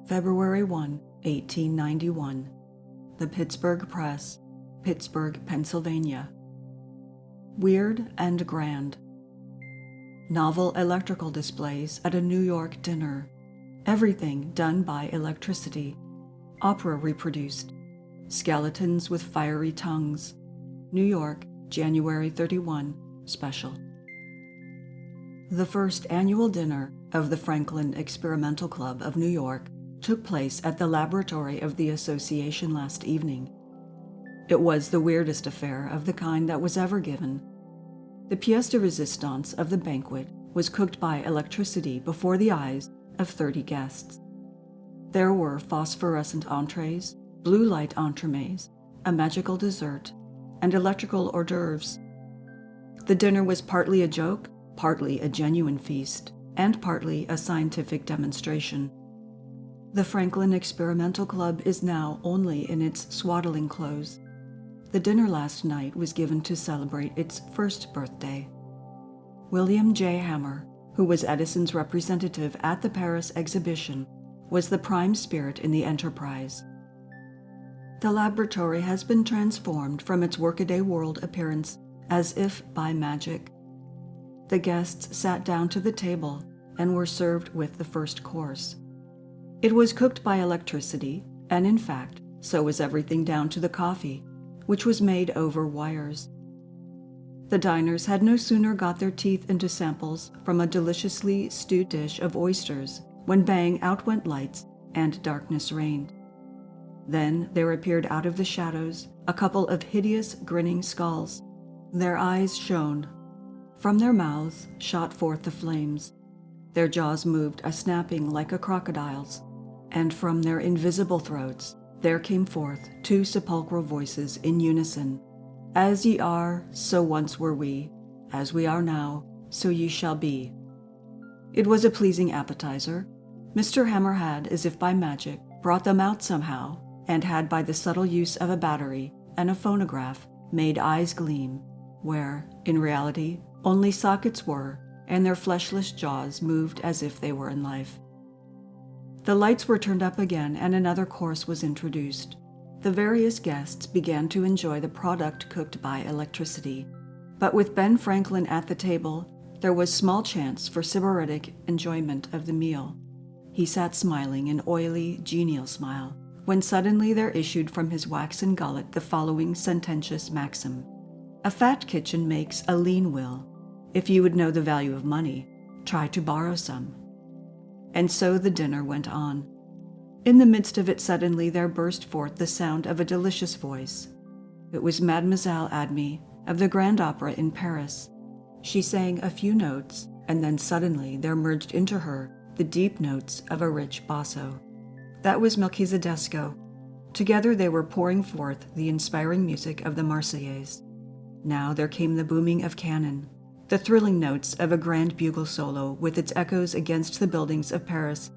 February 1, 1891. The Pittsburgh Press, Pittsburgh, Pennsylvania. Weird and grand. Novel electrical displays at a New York dinner. Everything done by electricity. Opera reproduced. Skeletons with fiery tongues. New York, January 31, special. The first annual dinner of the Franklin Experimental Club of New York took place at the laboratory of the association last evening. It was the weirdest affair of the kind that was ever given. The pièce de résistance of the banquet was cooked by electricity before the eyes of 30 guests. There were phosphorescent entrees, blue light entremets, a magical dessert, and electrical hors d'oeuvres. The dinner was partly a joke, partly a genuine feast, and partly a scientific demonstration. The Franklin Experimental Club is now only in its swaddling clothes. The dinner last night was given to celebrate its first birthday. William J. Hammer, who was Edison's representative at the Paris exhibition, was the prime spirit in the enterprise. The laboratory has been transformed from its workaday world appearance as if by magic. The guests sat down to the table and were served with the first course. It was cooked by electricity, and in fact, so was everything down to the coffee, which was made over wires. The diners had no sooner got their teeth into samples from a deliciously stewed dish of oysters when bang out went lights and darkness reigned. Then there appeared out of the shadows a couple of hideous grinning skulls. Their eyes shone. From their mouths shot forth the flames. Their jaws moved a snapping like a crocodile's, and from their invisible throats there came forth two sepulchral voices in unison. As ye are, so once were we. As we are now, so ye shall be. It was a pleasing appetizer. Mr. Hammer had, as if by magic, brought them out somehow, and had by the subtle use of a battery and a phonograph made eyes gleam, where, in reality, only sockets were, and their fleshless jaws moved as if they were in life. The lights were turned up again, and another course was introduced. The various guests began to enjoy the product cooked by electricity, but with Ben Franklin at the table, there was small chance for sybaritic enjoyment of the meal. He sat smiling an oily, genial smile, when suddenly there issued from his waxen gullet the following sententious maxim: "A fat kitchen makes a lean will. If you would know the value of money, try to borrow some." And so the dinner went on. In the midst of it suddenly there burst forth the sound of a delicious voice. It was Mademoiselle Admy of the Grand Opera in Paris. She sang a few notes, and then suddenly there merged into her the deep notes of a rich basso. That was Melchizedesco. Together they were pouring forth the inspiring music of the Marseillaise. Now there came the booming of cannon, the thrilling notes of a grand bugle solo with its echoes against the buildings of Paris,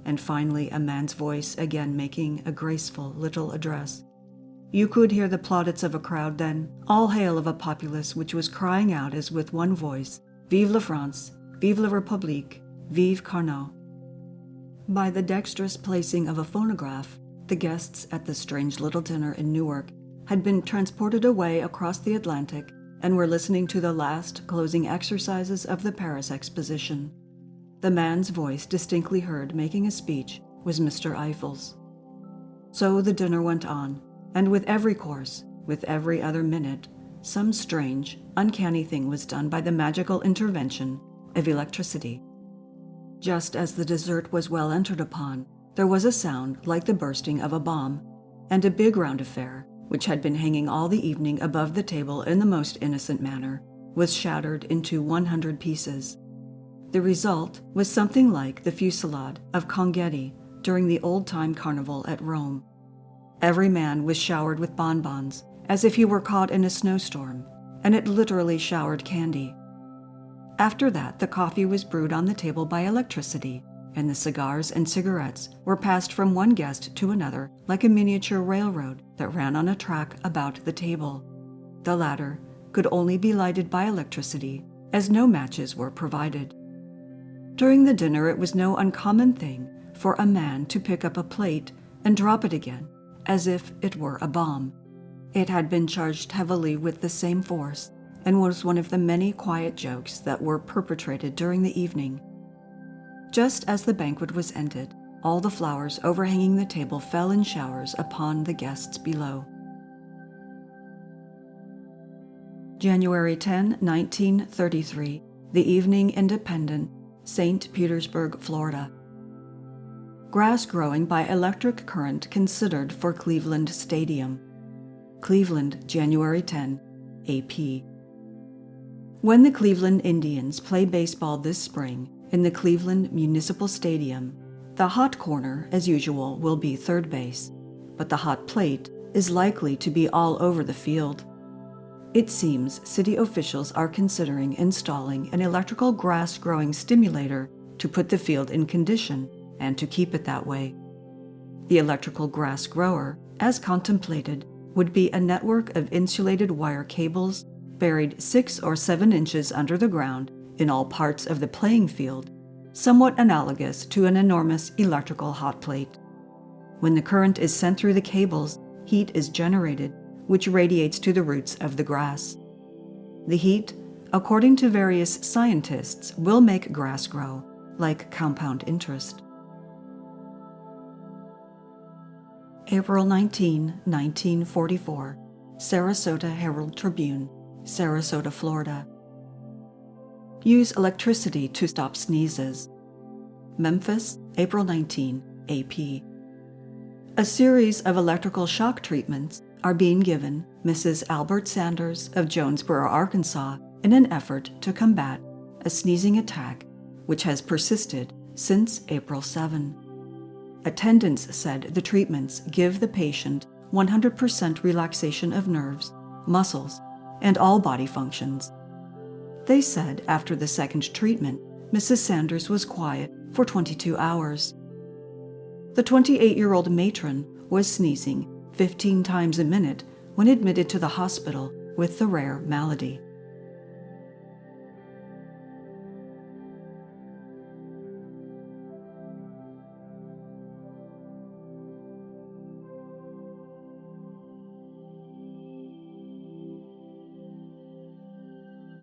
and finally a man's voice again making a graceful little address. You could hear the plaudits of a crowd then, all hail of a populace which was crying out as with one voice, "Vive la France, vive la République, vive Carnot." By the dexterous placing of a phonograph, the guests at the strange little dinner in Newark had been transported away across the Atlantic and were listening to the last closing exercises of the Paris exposition. The man's voice distinctly heard making a speech was Mr. Eiffel's. So the dinner went on, and with every course, with every other minute, some strange, uncanny thing was done by the magical intervention of electricity. Just as the dessert was well entered upon, there was a sound like the bursting of a bomb, and a big round affair, which had been hanging all the evening above the table in the most innocent manner, was shattered into 100 pieces. The result was something like the fusillade of Congedi during the old-time carnival at Rome. Every man was showered with bonbons, as if he were caught in a snowstorm, and it literally showered candy. After that, the coffee was brewed on the table by electricity, and the cigars and cigarettes were passed from one guest to another like a miniature railroad that ran on a track about the table. The latter could only be lighted by electricity, as no matches were provided. During the dinner it was no uncommon thing for a man to pick up a plate and drop it again, as if it were a bomb. It had been charged heavily with the same force and was one of the many quiet jokes that were perpetrated during the evening. Just as the banquet was ended, all the flowers overhanging the table fell in showers upon the guests below. January 10, 1933, the Evening Independent, St. Petersburg, Florida. Grass growing by electric current considered for Cleveland Stadium. Cleveland, January 10, AP. When the Cleveland Indians play baseball this spring in the Cleveland Municipal Stadium, the hot corner, as usual, will be third base, but the hot plate is likely to be all over the field. It seems city officials are considering installing an electrical grass-growing stimulator to put the field in condition and to keep it that way. The electrical grass grower, as contemplated, would be a network of insulated wire cables buried 6 or 7 inches under the ground in all parts of the playing field, somewhat analogous to an enormous electrical hot plate. When the current is sent through the cables, heat is generated, which radiates to the roots of the grass. The heat, according to various scientists, will make grass grow, like compound interest. April 19, 1944, Sarasota Herald Tribune, Sarasota, Florida. Use electricity to stop sneezes. Memphis, April 19, AP. A series of electrical shock treatments are being given Mrs. Albert Sanders of Jonesboro, Arkansas, in an effort to combat a sneezing attack which has persisted since April 7. Attendants said the treatments give the patient 100% relaxation of nerves, muscles, and all body functions. They said after the second treatment, Mrs. Sanders was quiet for 22 hours. The 28-year-old matron was sneezing 15 times a minute when admitted to the hospital with the rare malady.